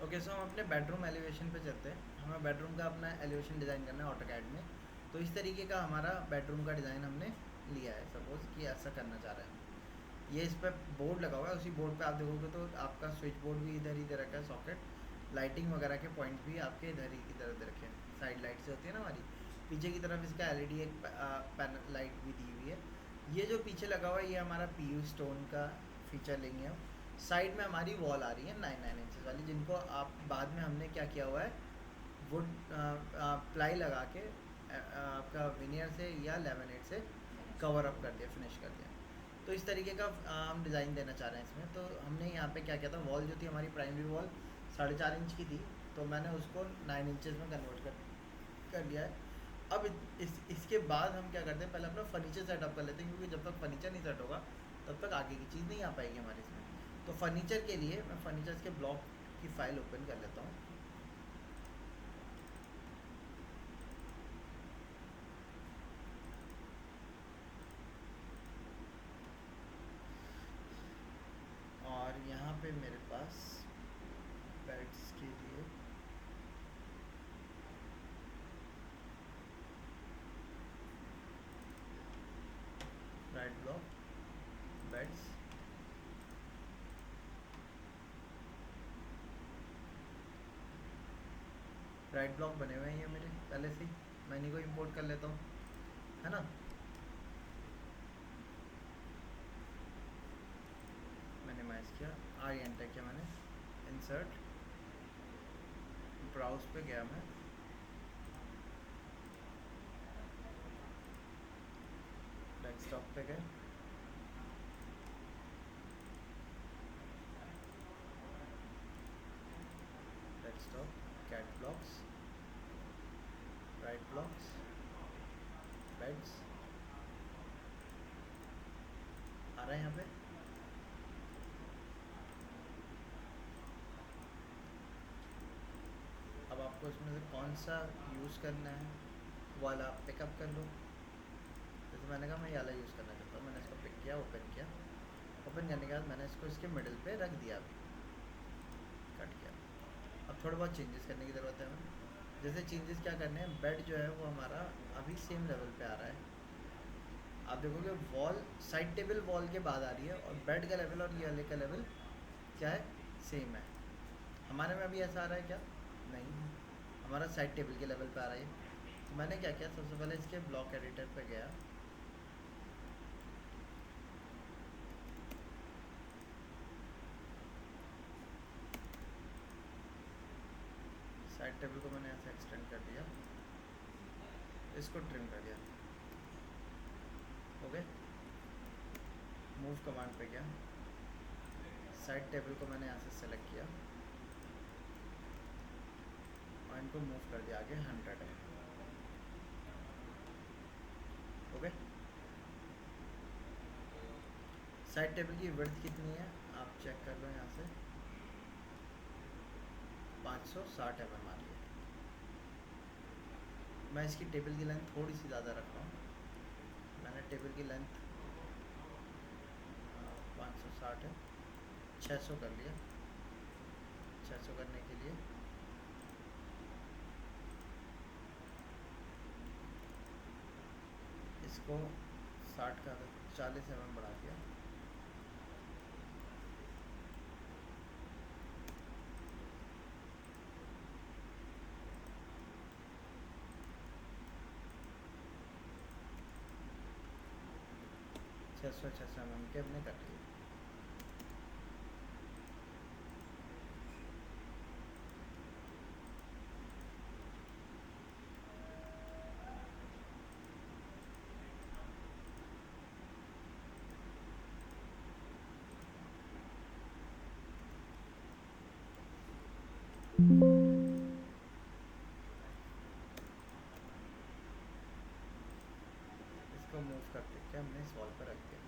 Okay, सो हम अपने bedroom elevation पे चलते हैं। हमें बेडरूम का अपना एलिवेशन डिज़ाइन करना है ऑटोकैड में। तो इस तरीके का हमारा बेडरूम का डिज़ाइन हमने लिया है। सपोज़ कि ऐसा करना चाह रहे हैं। ये इस पर बोर्ड लगा हुआ है, उसी बोर्ड पे आप देखोगे तो आपका स्विच बोर्ड भी इधर ही दे रखा है, सॉकेट लाइटिंग वगैरह के पॉइंट भी आपके इधर ही इधर दे रखे हैं। साइड लाइट से होती है ना हमारी, पीछे की तरफ इसका एलईडी एक पैनल लाइट भी दी हुई है। ये जो पीछे लगा हुआ है ये हमारा पीयू स्टोन का फीचर लेंगे हम। साइड में हमारी वॉल आ रही है 9 इंचेस वाली, जिनको आप बाद में हमने क्या किया हुआ है, वुड प्लाई लगा के आपका विनियर से या लेमिनेट से कवर अप कर दिया, फिनिश कर दिया। तो इस तरीके का हम डिज़ाइन देना चाह रहे हैं इसमें। तो हमने यहाँ पे क्या किया था, वॉल जो थी हमारी प्राइमरी वॉल 4.5 इंच की थी, तो मैंने उसको 9 इंचेस में कन्वर्ट कर लिया है। अब इसके बाद हम क्या करते हैं, पहले अपना फर्नीचर सेटअप कर लेते हैं, क्योंकि जब तक फर्नीचर नहीं सेट होगा तब तक आगे की चीज़ नहीं आ पाएगी हमारे इसमें। तो फर्नीचर के लिए मैं फर्नीचर के ब्लॉक की फ़ाइल ओपन कर लेता हूँ। और यहाँ पे मेरे पास बेड्स के लिए right block, beds, right block बने हुए हैं ये मेरे पहले से ही। मैं इन्हीं को इंपोर्ट कर लेता हूँ, है ना। मिनिमाइज़ किया, आई एंटर किया मैंने, इंसर्ट, ब्राउज पे गया मैं, डेस्कटॉप पे गए, desktop, cat blocks, right blocks, beds आ रहा है यहाँ पे। अब आपको इसमें से कौन सा यूज़ करना है वो वाला आप पिकअप कर लो। जैसे मैंने कहा मैं ये वाला यूज़ करना चाहता हूँ, मैंने इसको पिक किया, ओपन किया। ओपन करने के बाद मैंने इसको इसके मिडिल पे रख दिया, अभी कट किया। अब थोड़े बहुत चेंजेस करने की ज़रूरत है हमें। जैसे चेंजेस क्या करने हैं, बेड जो है वो हमारा अभी सेम लेवल पे आ रहा है। आप देखोगे वॉल साइड टेबल वॉल के बाद आ रही है, और बेड का लेवल और ये वाले का लेवल क्या है, सेम है। हमारे में अभी ऐसा आ रहा है क्या, नहीं, हमारा साइड टेबल के लेवल पे आ रहा है। तो मैंने क्या किया, सबसे पहले इसके ब्लॉक एडिटर पे गया, साइड टेबल को मैंने ऐसे एक्सटेंड कर दिया, इसको ट्रिम कर दिया। ओके, मूव कमांड पे गया, साइड टेबल को मैंने यहाँ से सेलेक्ट किया और इनको मूव कर दिया आगे 100 है। ओके, साइड टेबल की विड्थ कितनी है आप चेक कर लो यहाँ से, 560 mm आ रही है। मैं इसकी टेबल की लेंथ थोड़ी सी ज़्यादा रख रहा हूँ। मैंने टेबल की लेंथ 560 है, 600 कर लिया। 600 करने के लिए इसको 60 का 40 mm बढ़ा दिया। छः सौ mm के अपने कट लिए। इसको मूव करते क्या हमने इस वॉल पर रख दिया।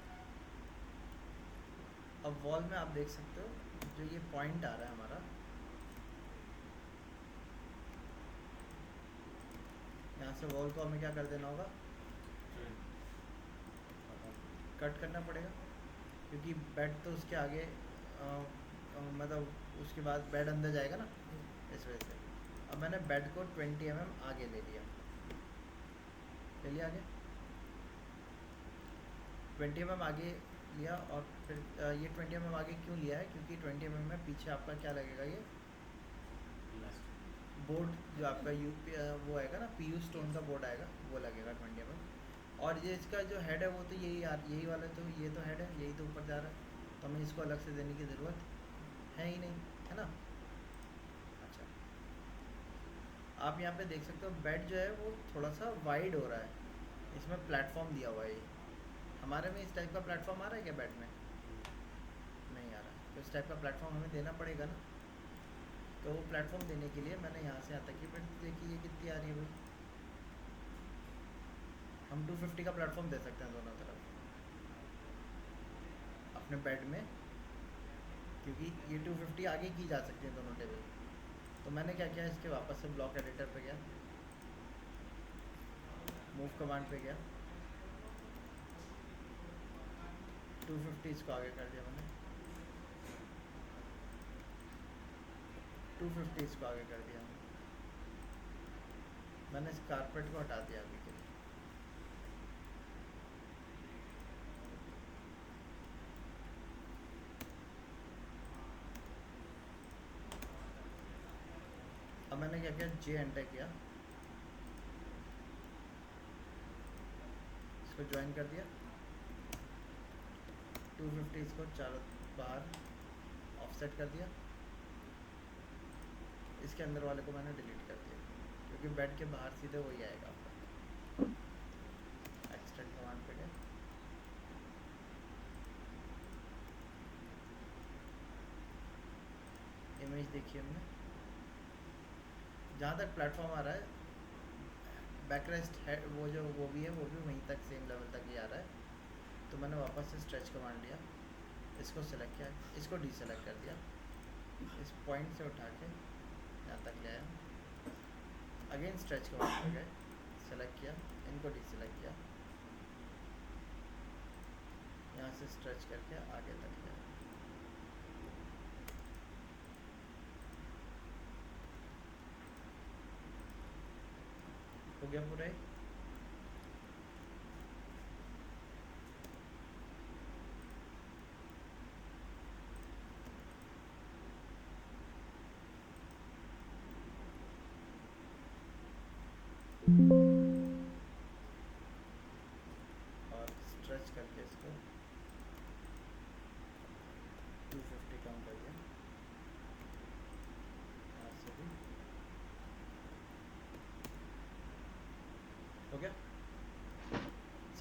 अब वॉल में आप देख सकते हो जो ये पॉइंट आ रहा है हमारा, यहाँ से वॉल को हमें क्या कर देना होगा, कट करना पड़ेगा, क्योंकि बेड तो उसके आगे मतलब उसके बाद बेड अंदर जाएगा ना, इस वजह से। अब मैंने बेड को 20 आगे ले लिया आगे 20 आगे लिया। और फिर ये 20 आगे क्यों लिया है, क्योंकि 20 में पीछे आपका क्या लगेगा, ये बोर्ड जो आपका वो आएगा ना, पीयू स्टोन का बोर्ड आएगा, वो लगेगा 20 और ये इसका जो हेड है वो तो यही वाला, तो ये तो हेड है, यही तो ऊपर जा रहा है, तो हमें इसको अलग से देने की ज़रूरत है ही नहीं, है ना। अच्छा, आप यहाँ पे देख सकते हो बेड जो है वो थोड़ा सा वाइड हो रहा है, इसमें प्लेटफॉर्म दिया हुआ है। ये हमारे में इस टाइप का प्लेटफॉर्म आ रहा है क्या बेड में? नहीं आ रहा है, तो इस टाइप का प्लेटफॉर्म हमें देना पड़ेगा ना। तो वो प्लेटफॉर्म देने के लिए मैंने यहाँ से यहाँ तक की बेड देखी, ये कितनी आ रही है भाई, हम 250 का प्लेटफॉर्म दे सकते हैं दोनों तरफ अपने बेड में, क्योंकि ये 250 आगे की जा सकती है दोनों टेबल। तो मैंने क्या किया, इसके वापस से ब्लॉक एडिटर पे गया, मूव कमांड पे गया, 250 इसको आगे कर दिया मैंने, 250 इसको आगे कर दिया मैंने इस कारपेट को हटा दिया अभी के लिए। अब मैंने क्या किया, जे एंटर किया, इसको ज्वाइन कर दिया, 250 इसको चारों बाहर ऑफसेट कर दिया, इसके अंदर वाले को मैंने डिलीट कर दिया, क्योंकि बेड के बाहर सीधे वही आएगा आपका। एक्सटेंड कमांड पे गए, इमेज देखिए हमने, जहाँ तक प्लेटफॉर्म आ रहा है बैकरेस्ट है, वो भी है, वो भी वहीं तक सेम लेवल तक ही आ रहा है। तो मैंने वापस से स्ट्रेच कमांड लिया, इसको सेलेक्ट किया, इसको डीसेलेक्ट कर दिया, इस पॉइंट से उठा के यहाँ तक ले आया, अगेन स्ट्रेच कमांड पे गए, सेलेक्ट किया, इनको डीसेलेक्ट किया, यहाँ से स्ट्रेच करके आगे तक ले आया। हो गया पूरा ही। और स्ट्रेच करके इसको 250 कम कर दिया, यहाँ से भी हो गया,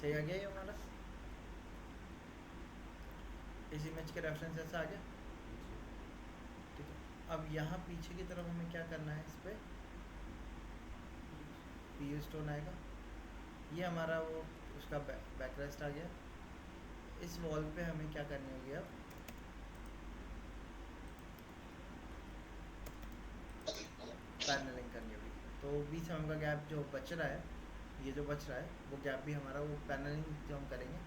सही आ गया ये हमारा, इस इमेज के रेफरेंस ऐसा आ गया, ठीक है। अब यहाँ पीछे की तरफ हमें क्या करना है, इस पर पीयू स्टोन आएगा, ये हमारा वो उसका बैकरेस्ट आ गया। इस वॉल पे हमें क्या करनी होगी, अब पैनलिंग करनी होगी। तो 20 mm का गैप जो बच रहा है, ये जो बच रहा है वो गैप भी हमारा, वो पैनलिंग जो हम करेंगे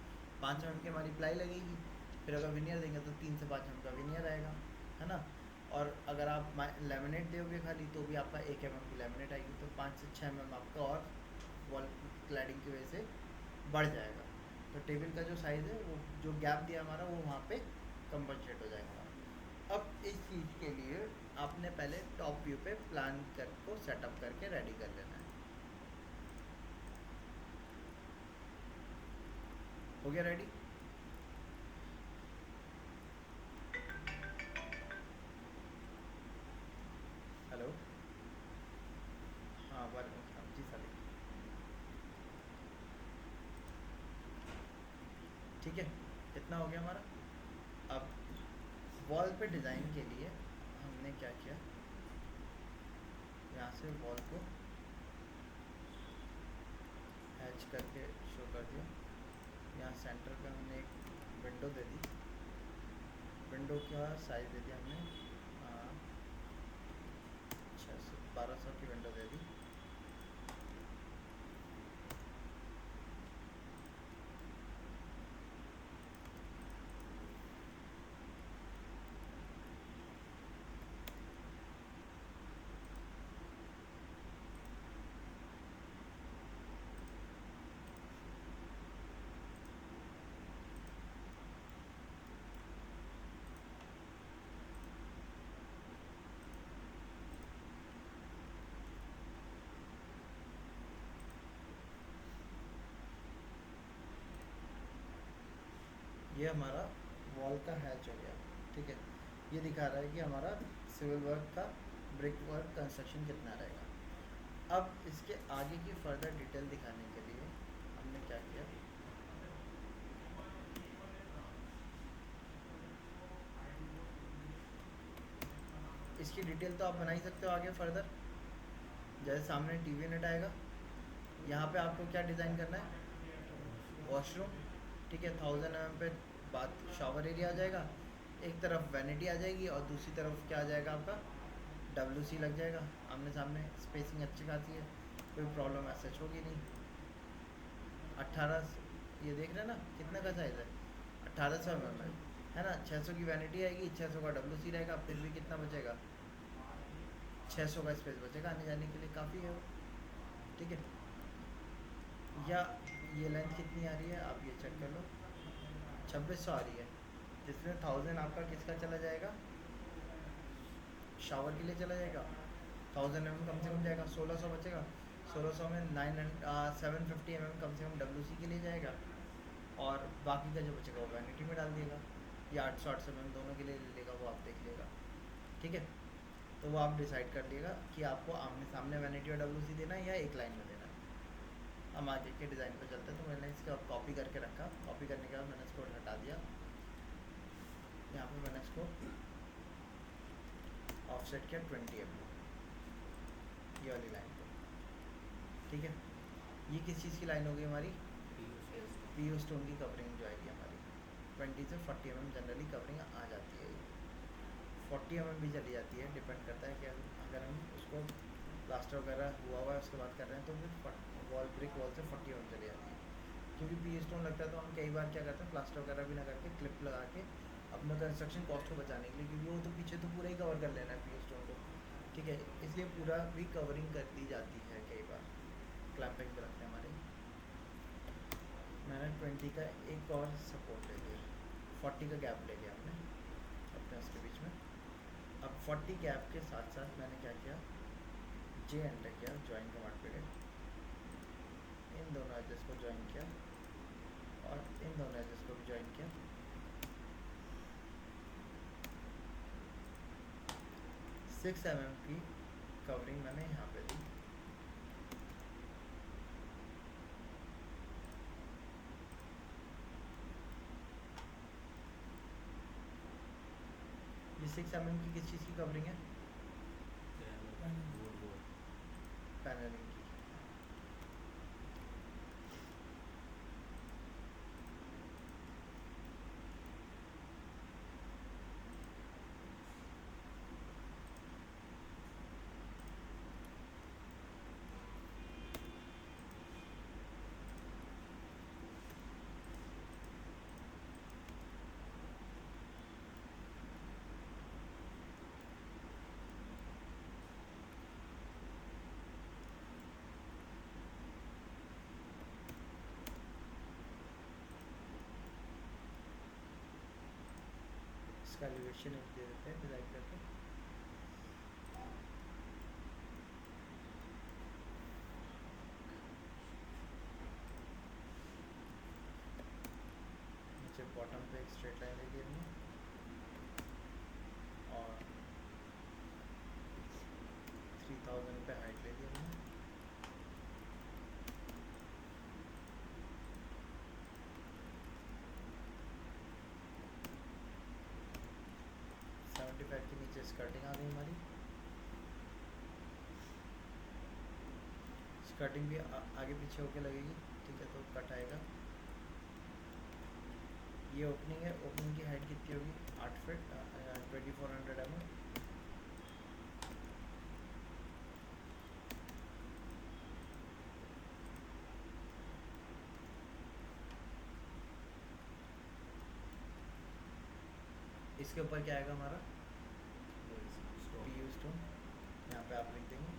5 mm की हमारी प्लाई लगेगी, फिर अगर विनियर देंगे तो 3 से 5 mm का विनियर आएगा, है ना। और अगर आप लेमिनेट दोगे खाली तो भी आपका 1 mm की लेमिनेट आएगी, तो 5 से 6 mm आपका और वॉल क्लैडिंग की वजह से बढ़ जाएगा। तो टेबल का जो साइज़ है, वो जो गैप दिया हमारा, वो वहाँ पे कंपनसेट हो जाएगा। अब इस चीज़ के लिए आपने पहले टॉप व्यू पे प्लान कर को सेटअप करके रेडी कर लेना है। हो गया रेडी? हेलो, हाँ वालेकुम सलाम जी सालिक, ठीक है, इतना हो गया हमारा। अब वॉल पे डिज़ाइन के लिए हमने क्या किया, यहाँ से वॉल को हैच करके शो कर दिया, यहाँ सेंटर पे हमने एक विंडो दे दी, विंडो का साइज़ दे दिया हमने 1200 की विंडो दे दी। ये हमारा वॉल का हैच हो गया, ठीक है। ये दिखा रहा है कि हमारा सिविल वर्क का ब्रिक वर्क कंस्ट्रक्शन कितना रहेगा। अब इसके आगे की फर्दर डिटेल दिखाने के लिए हमने क्या किया, इसकी डिटेल तो आप बना ही सकते हो आगे फर्दर। जैसे सामने टीवी नेट आएगा, यहाँ पे आपको क्या डिज़ाइन करना है, वॉशरूम, ठीक है। 1000 पे बाथ शावर एरिया आ जाएगा, एक तरफ वैनिटी आ जाएगी और दूसरी तरफ क्या आ जाएगा आपका WC लग जाएगा। आमने सामने स्पेसिंग अच्छी खासी है, कोई प्रॉब्लम ऐसा होगी नहीं। 18, ये देख रहे हैं ना कितना का साइज़ है, 1800 mm है ना। 600 की वैनिटी आएगी, 600 का WC रहेगा, फिर भी कितना बचेगा, 600 का स्पेस बचेगा आने जाने के लिए, काफ़ी है वो, ठीक है। या ये लेंथ कितनी आ रही है आप ये चेक कर लो, 2600 आ रही है, जिसमें 1000 आपका किसका चला जाएगा, शावर के लिए चला जाएगा। 1000 mm कम से कम जाएगा, 1600 बचेगा। 1600 में 750 mm कम से कम WC के लिए जाएगा, और बाकी का जो बचेगा वो वैनिटी में डाल देगा, या 800 mm दोनों के लिए ले लेगा, वो आप देख लेगा, ठीक है। तो वो आप डिसाइड कर लिएगा कि आपको आमने सामने वैनिटी और WC देना है या एक लाइन में देना है। हम आगे के डिज़ाइन पर चलते हैं। तो मैंने इसका कॉपी करके रखा, कॉपी करने के बाद मैंने इसको हटा दिया, यहाँ पे मैंने इसको ऑफसेट किया 20 mm, ये वाली लाइन पे, ठीक है। ये किस चीज़ की लाइन होगी हमारी, PU स्टोन की कवरिंग जो आएगी हमारी, 20 से 40 mm जनरली कवरिंग आ जाती है। 40 mm भी चली जाती है, डिपेंड करता है कि अगर हम उसको प्लास्टर वगैरह हुआ है उसके बाद कर रहे हैं तो फिर वॉल ब्रिक वॉल से 40 mm चली जाती है। क्योंकि PU स्टोन लगता है तो हम कई बार क्या करते हैं, प्लास्टर वगैरह भी ना करके क्लिप लगा के अपना कंस्ट्रक्शन कॉस्ट को बचाने के लिए, क्योंकि वो तो पीछे तो पूरा ही कवर कर लेना है PU स्टोन को, ठीक है। इसलिए पूरा भी कवरिंग कर दी जाती है कई बार, क्लैंपिंग पे रखते हैं हमारे। मैंने 20 का एक और सपोर्ट ले लिया, 40 का गैप ले लिया हमने अपने उसके बीच में। अब 40 गैप के साथ साथ मैंने क्या किया, J एंटर किया, ज्वाइन कमांड पे गए, इन दोनों एजेस को ज्वाइन किया और इन दोनों एजेस को भी ज्वाइन किया। 6 mm की कवरिंग मैंने यहाँ पे दी, ये 6 mm की किस चीज़ की कवरिंग है, पैनलिंग की। इसका एलिवेशन एक दे देते हैं डिज़ाइन करके, नीचे बॉटम पे एक स्ट्रेट लाइन ले ली हमने और 3000 पे हाइट ले ली हमने। के नीचे स्कर्टिंग आ गई हमारी, स्कर्टिंग भी आगे पीछे होके लगेगी, ठीक है। तो कट आएगा, ये ओपनिंग है, ओपनिंग की हाइट कितनी होगी, 8 फीट, 2400 mm। इसके ऊपर क्या आएगा हमारा, PU स्टोन, यहाँ पे आप लिख देंगे।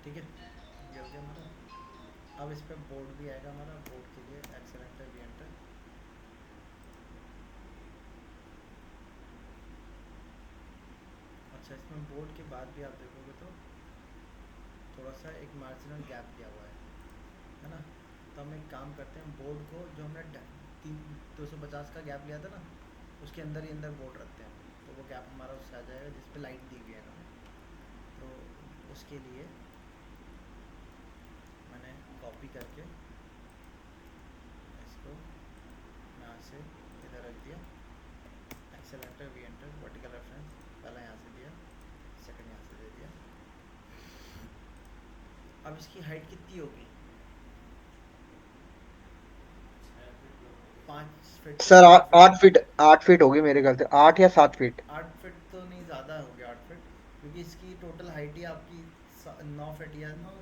ठीक है, ये हो गया हमारा। अब इस पर बोर्ड भी आएगा हमारा। बोर्ड के लिए एक्सेलेंटर वी एंटर। अच्छा, इसमें बोर्ड के बाद भी आप देखोगे तो थोड़ा सा एक मार्जिनल गैप दिया हुआ है ना। तो हम एक काम करते हैं, बोर्ड को जो हमने 250 का गैप लिया था ना, उसके अंदर ही अंदर बोर्ड रखते हैं। तो वो गैप हमारा उससे आ जाएगा जिस पे लाइट दी हुई है ना। तो उसके लिए मैंने कॉपी करके इसको यहाँ से इधर रख दिया। एक्सेलेंटर वी एंटर, वर्टिकल रेफरेंस पहला यहाँ से दिया, सेकंड यहाँ से दे दिया। अब इसकी हाइट कितनी होगी? 5 feet sir 6 feet. 8 feet, 8 feet होगी मेरे ख्याल से, 8 या 7 फीट। 8 फीट तो नहीं, ज़्यादा हो गया 8 फीट, क्योंकि इसकी टोटल हाइट ही आपकी 9 फीट या 9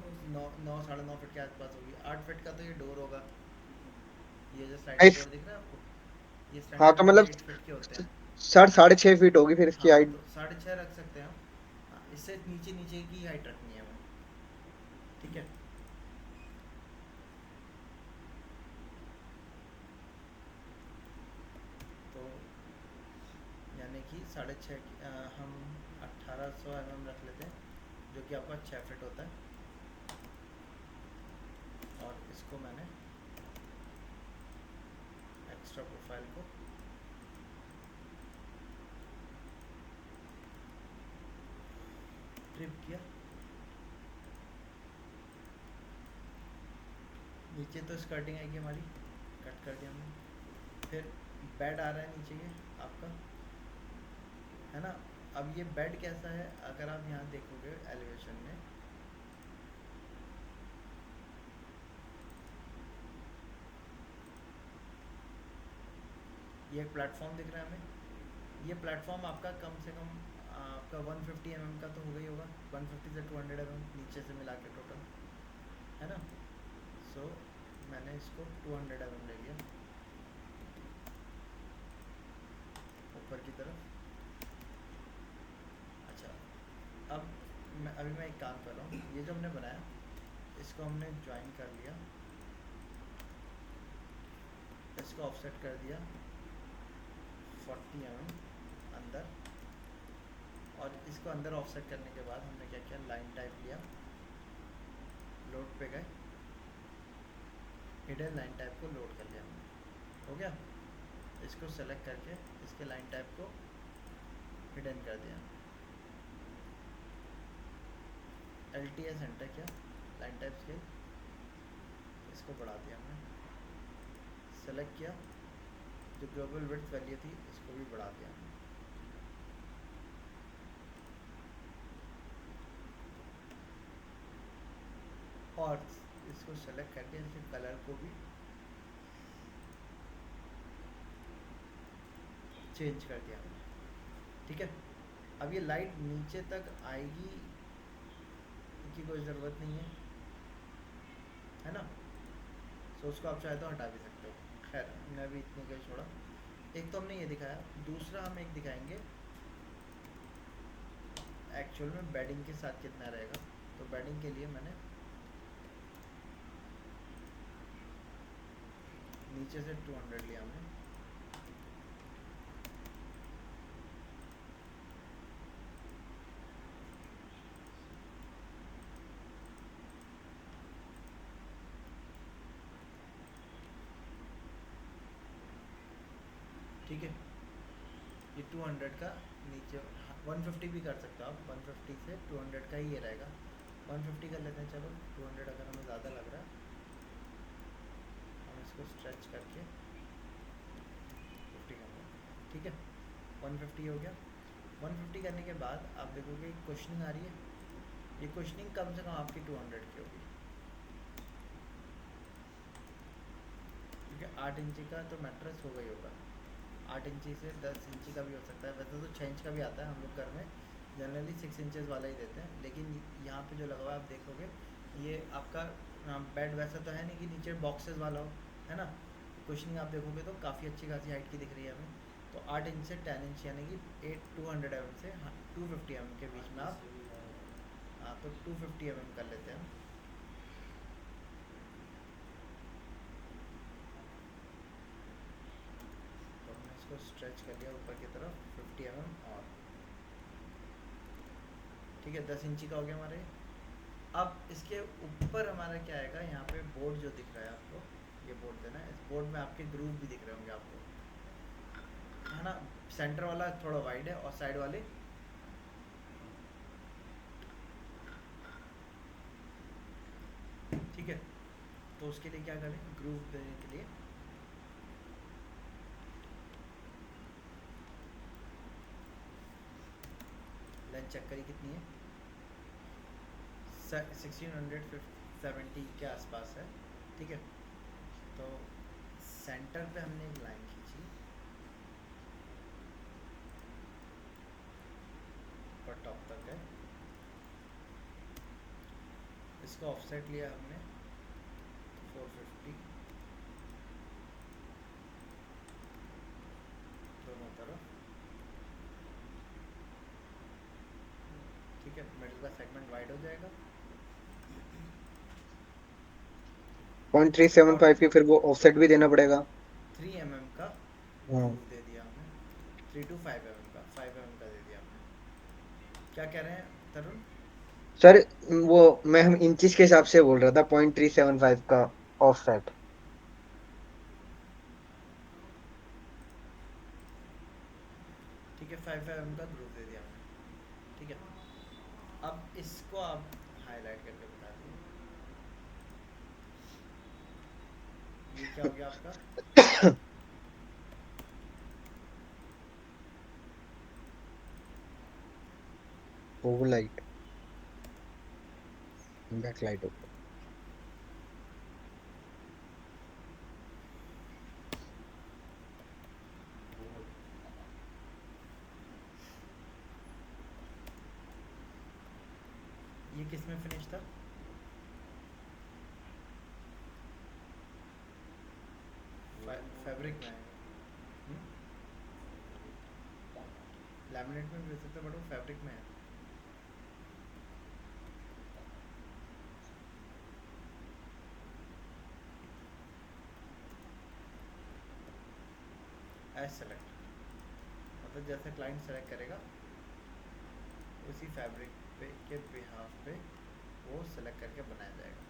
9 साढ़े 9 फीट के आसपास होगी। 8 फीट का तो ये डोर होगा। ये जो स्लाइडिंग नहीं, डोर दिख रहा है आपको, ये हाँ स्टैंडर्ड तो वाले मतलब 8 फीट के होते हैं। सर 6.5 फीट होगी फिर इसकी हाँ हाइट। तो 6.5 रख सकते हैं हम। हाँ, इससे नीचे नीचे की हाइट रखनी है हमें। ठीक है, तो यानी कि 6.5 हम 1800 रख लेते हैं, जो कि आपका 6 फीट होता है। और इसको मैंने एक्स्ट्रा प्रोफाइल को ट्रिप किया। नीचे तो स्कर्टिंग आएगी हमारी, कट कर दिया हमने। फिर बेड आ रहा है नीचे ये आपका, है ना। अब ये बेड कैसा है, अगर आप यहाँ देखोगे एलिवेशन में, ये एक प्लेटफॉर्म दिख रहा है हमें। ये प्लेटफॉर्म आपका कम से कम आपका 150 का तो हो गई होगा, 150 से 200 नीचे से मिला के टोटल, है ना। सो मैंने इसको 200 ले लिया ऊपर की तरफ। अच्छा, अब मैं एक काम कर रहा हूँ, ये जो हमने बनाया इसको हमने ज्वाइन कर लिया, इसको ऑफसेट कर दिया 40 अंदर। और इसको अंदर ऑफसेट करने के बाद हमने क्या किया, लाइन टाइप लिया, लोड पे गए, हिडन लाइन टाइप को लोड कर लिया हमने। हो गया, इसको सेलेक्ट करके इसके लाइन टाइप को हिडन कर दिया। LTS एंटर किया, लाइन टाइप स्केल, इसको बढ़ा दिया हमने। सेलेक्ट किया, जो ग्लोबल विड्थ वैल्यू थी इसको भी बढ़ा दिया हमने। और इसको सेलेक्ट करके इसके कलर को भी चेंज कर दिया हमने। ठीक है, अब ये लाइट नीचे तक आएगी की कोई ज़रूरत नहीं है ना। सो उसको आप चाहे तो हटा भी सकते हो। खैर, मैं भी इतने का ही छोड़ा। एक तो हमने ये दिखाया, दूसरा हम एक दिखाएंगे एक्चुअल में बेडिंग के साथ कितना रहेगा। तो बेडिंग के लिए मैंने नीचे से 200 लिया हमने। ठीक है, ये 200 का नीचे 150 भी कर सकते हो आप। 150 से 200 का ही ये रहेगा। 150 कर लेते हैं, चलो। 200 अगर हमें ज़्यादा लग रहा है, हम इसको स्ट्रेच करके 50 कर लें। ठीक है, 150 हो गया। 150 करने के बाद आप देखोगे क्वेश्चनिंग आ रही है। ये क्वेश्चनिंग कम से कम आपकी 200 की होगी, क्योंकि 8 इंची का तो मैट्रेस हो गई होगा। 8 इंची से 10 इंची का भी हो सकता है, वैसे तो 6 इंच का भी आता है। हम लोग घर में जनरली 6 इंचेस वाला ही देते हैं, लेकिन यहाँ पे जो लगा हुआ है आप देखोगे, ये आपका बेड वैसा तो है नहीं कि नीचे बॉक्सेस वाला हो, है ना। कुशनिंग आप देखोगे तो काफ़ी अच्छी खासी हाइट की दिख रही है हमें। तो 8 इंच से 10 इंच यानी कि 200 mm से 250 mm के बीच में आप हाँ तो 250 कर लेते हैं। तो हमने इसको स्ट्रेच कर लिया ऊपर की तरफ 50 और ठीक है 10 इंची का हो गया हमारे। अब इसके ऊपर हमारा क्या आएगा, यहाँ पे बोर्ड जो दिख रहा है आपको, ये बोर्ड देना है। इस बोर्ड में आपके ग्रूव भी दिख रहे होंगे आपको, है ना। सेंटर वाला थोड़ा वाइड है और साइड वाले ठीक है। तो उसके लिए क्या करें, ग्रूव देने के लिए लेंथ चेक करिए कितनी है, 1670 के आसपास है। ठीक है, तो सेंटर पे हमने एक लाइन खींची पर टॉप तक है। इसका ऑफसेट लिया हमने 450 दोनों तरफ। ठीक है, मिडिल का सेगमेंट वाइड हो जाएगा 0.375 की फिर वो ऑफसेट भी देना पड़ेगा। 3 mm का हाँ ग्रूव दे दिया हमने, 3 to 5 mm का, 5 mm का दे दिया हमने। क्या कह रहे हैं तरुण? सर, वो मैं हम इंचिस के हिसाब से बोल रहा था, 0.375 का ऑफसेट। ठीक है, 5 mm का ग्रूव दे दिया हमने। ठीक है, अब इसको आप हाईलाइट करके बता दिए, ये क्या हो गया आपका। ओवर लाइट, बैक लाइट हो गया। ये किस में फिनिश था? फैब्रिक में है, लैमिनेट में भी हो सकता है बट वो फैब्रिक में है। एज सेलेक्ट मतलब जैसे क्लाइंट सेलेक्ट करेगा उसी फैब्रिक पे के बिहाफ पे वो सेलेक्ट करके बनाया जाएगा।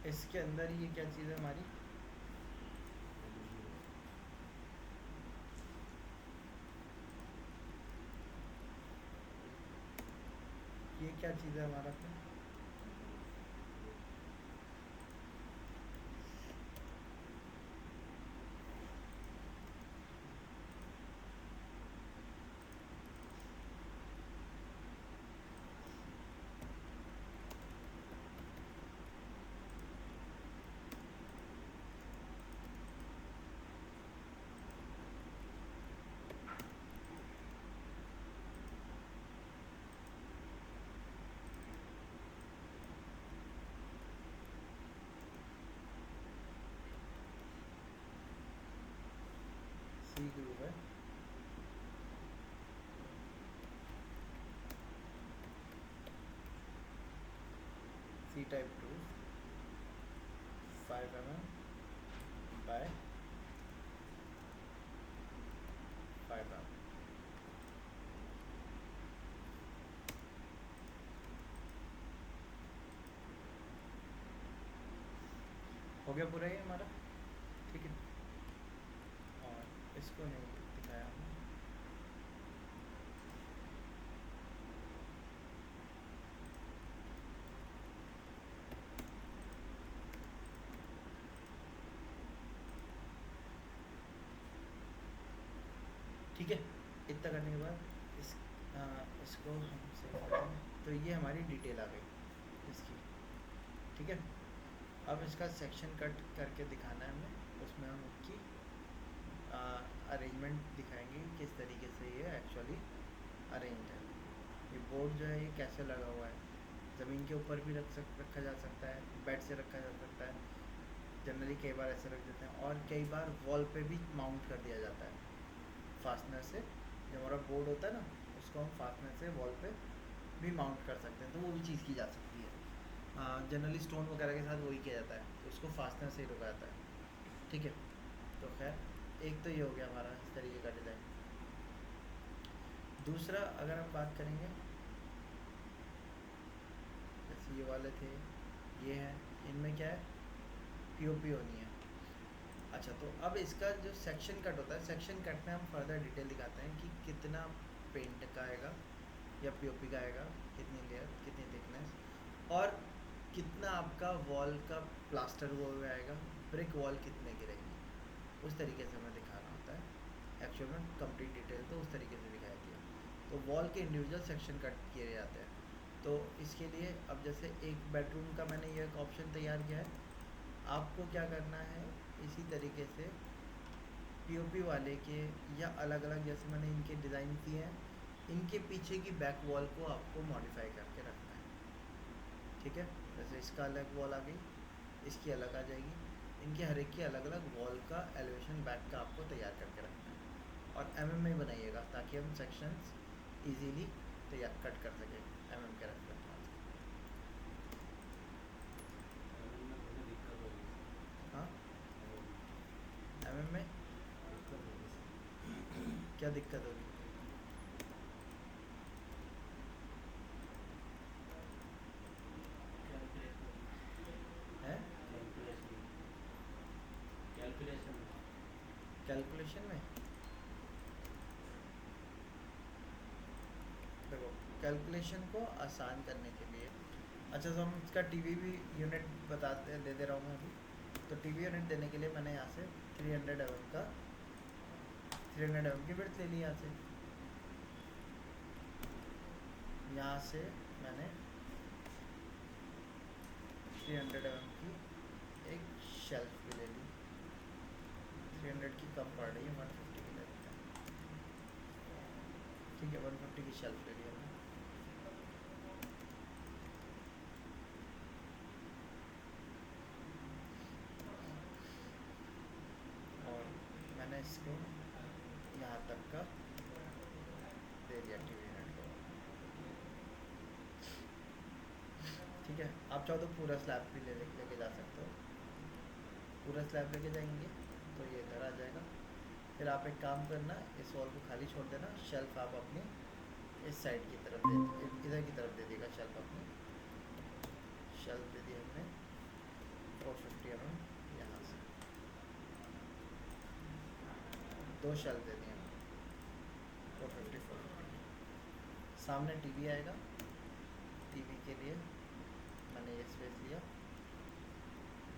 इसके अंदर ये क्या चीज़ है हमारी, ये क्या चीज़ है हमारा अपना, सी ग्रूव है। C type groove 5 mm by 5 mm। हो गया पूरा ये हमारा। ठीक है, और इसको नहीं दिखाया हमने। ठीक है, इतना करने के बाद इसको हम सेव करते हैं। तो ये हमारी डिटेल आ गई इसकी। ठीक है, अब इसका सेक्शन कट करके दिखाना है हमें, उसमें हम उसकी अरेंजमेंट दिखाएंगे किस तरीके से ये एक्चुअली अरेंज है। ये बोर्ड जो है ये कैसे लगा हुआ है, ज़मीन के ऊपर भी रखा जा सकता है, बेड से रखा जा सकता है, जनरली कई बार ऐसे रख देते हैं, और कई बार वॉल पे भी माउंट कर दिया जाता है फास्टनर से। जो हमारा बोर्ड होता है ना, उसको हम फास्टनर से वॉल पे भी माउंट कर सकते हैं, तो वो भी चीज़ की जा सकती है। जनरली स्टोन वगैरह के साथ वही किया जाता है, तो उसको फास्टनर से ही रुका जाता है। ठीक है, तो खैर एक तो ये हो गया हमारा इस तरीके का डिज़ाइन। दूसरा अगर हम बात करेंगे, जैसे ये वाले थे, ये हैं, इनमें क्या है, पीओपी होनी है। अच्छा, तो अब इसका जो सेक्शन कट होता है, सेक्शन कट में हम फर्दर डिटेल दिखाते हैं कि कितना पेंट का आएगा या पीओपी का आएगा, कितनी लेयर, कितनी थिकनेस, और कितना आपका वॉल का प्लास्टर हुआ हुआ आएगा, ब्रिक वॉल कितने की रहेगी, उस तरीके से हमें दिखाना होता है। एक्चुअल में कंप्लीट डिटेल तो उस तरीके से दिखाई थी। तो वॉल के इंडिविजुअल सेक्शन कट किए जाते हैं। तो इसके लिए अब जैसे एक बेडरूम का मैंने ये एक ऑप्शन तैयार किया है, आपको क्या करना है, इसी तरीके से पीओपी वाले के या अलग अलग जैसे मैंने इनके डिज़ाइन किए हैं, इनके पीछे की बैक वॉल को आपको मॉडिफाई करके रखना है। ठीक है, जैसे इसका अलग वॉल आ गई, इसकी अलग आ जाएगी, इनके हर एक की अलग अलग वॉल का एलिवेशन बैक का आपको तैयार करके रखना है। और एमएम में बनाइएगा ताकि हम सेक्शंस इजीली तैयार कट कर सकें एमएम के रेफरेंस। हाँ, एमएम में क्या दिक्कत होगी? है कैलकुलेशन में? देखो, कैलकुलेशन को आसान करने के लिए, अच्छा तो हम इसका टीवी भी यूनिट बताते दे दे रहा हूँ मैं अभी। तो टीवी यूनिट देने के लिए मैंने यहाँ से 300 mm का 300 mm की विड्थ ले ली। यहाँ से मैंने 300 mm की एक शेल्फ भी ले ली। 300 की कम पड़ रही है, 150 की ले लेते हैं। ठीक है, 150 की शेल्फ ले ली हमने। और मैंने इसको यहाँ तक का दे दिया टीवी यूनिट को। ठीक है, आप चाहो तो पूरा स्लैब भी लेके जा सकते हो। पूरा स्लैब लेके जाएंगे तो ये इधर आ जाएगा। फिर आप एक काम करना, इस वॉल को खाली छोड़ देना, शेल्फ आप अपनी इस साइड की तरफ इधर की तरफ दे देगा शेल्फ अपनी। शेल्फ दे दी हमने 450 mm, यहाँ से 2 शेल्फ दे दिए हमने 450 450। सामने टीवी आएगा, टीवी के लिए मैंने ये स्पेस लिया।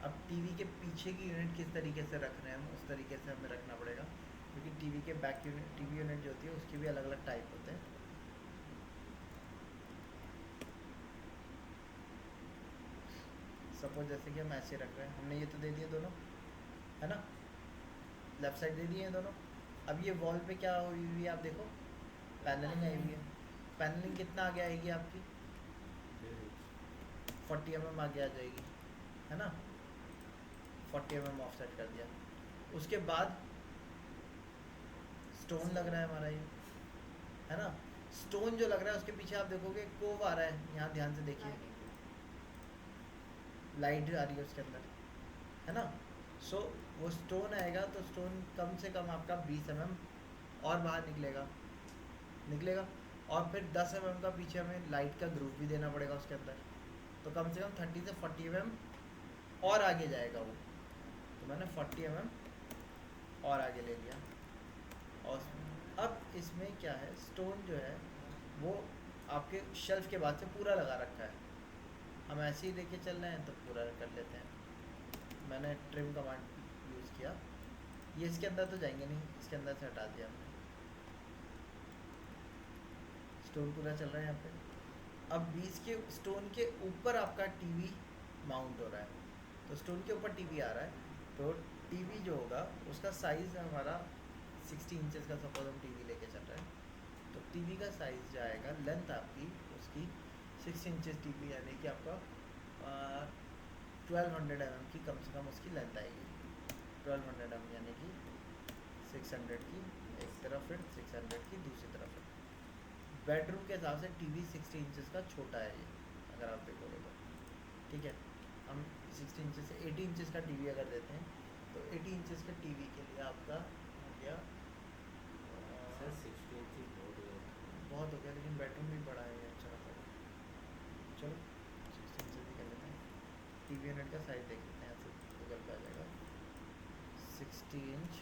अब टीवी के पीछे की यूनिट किस तरीके से रख रहे हैं हम, उस तरीके से हमें रखना पड़ेगा, क्योंकि टीवी के बैक यूनिट, टीवी यूनिट जो होती है उसकी भी अलग अलग टाइप होते हैं। सपोज जैसे कि हम ऐसे रख रहे हैं, हमने ये तो दे दिए दोनों, है ना, लेफ़्ट साइड दे दिए हैं दोनों। अब ये वॉल पे क्या हुई हुई है आप देखो, पैनलिंग आई हुई है। पैनलिंग कितना आगे आएगी आपकी, 40 mm आगे आ जाएगी, है ना, 40 mm ऑफसेट कर दिया। उसके बाद स्टोन लग रहा है हमारा ये, है ना। स्टोन जो लग रहा है उसके पीछे आप देखोगे कोव आ रहा है, यहाँ ध्यान से देखिए, लाइट आ रही है उसके अंदर, है ना। सो वो स्टोन आएगा तो स्टोन कम से कम आपका 20 mm और बाहर निकलेगा। और फिर 10 mm का पीछे हमें लाइट का ग्रुप भी देना पड़ेगा उसके अंदर, तो कम से कम 30 से 40 mm और आगे जाएगा वो। तो मैंने 40 mm और आगे ले लिया। और अब इसमें क्या है, स्टोन जो है वो आपके शेल्फ के बाद से पूरा लगा रखा है, हम ऐसे ही लेके चल रहे हैं तो पूरा कर लेते हैं। मैंने ट्रिम कमांड यूज़ किया, ये इसके अंदर तो जाएंगे नहीं, इसके अंदर से हटा दिया हमने। स्टोन पूरा चल रहा है यहाँ पे। अब 20 के स्टोन के ऊपर आपका टीवी माउंट हो रहा है, तो स्टोन के ऊपर टीवी आ रहा है, तो टीवी जो होगा उसका साइज़ हमारा 60 इंचेस का सपोज हम टीवी लेके चल रहे हैं, तो टीवी का साइज़ जाएगा, लेंथ आपकी उसकी 6 इंचेस टीवी, यानी कि आपका 1200 mm की कम से कम उसकी लेंथ आएगी। 1200 mm यानी कि 600 की एक तरफ फिर 600 की दूसरी तरफ फिर। बेडरूम के हिसाब से टीवी 60 इंचेस का छोटा है ये, अगर आप देखोगे तो, ठीक है। हम 60 इंचेस से 80 इंचेस का टीवी अगर देते हैं, तो 80 इंचेस के टीवी के लिए आपका हो गया सर 60 इंच बहुत हो गया, लेकिन बेडरूम भी बड़ा है, अच्छा खासा। चलो 60 इंचेस भी कर लेते हैं। टीवी यूनिट का साइज देख लेते हैं, ऐसे गूगल पे आ जाएगा 60 इंच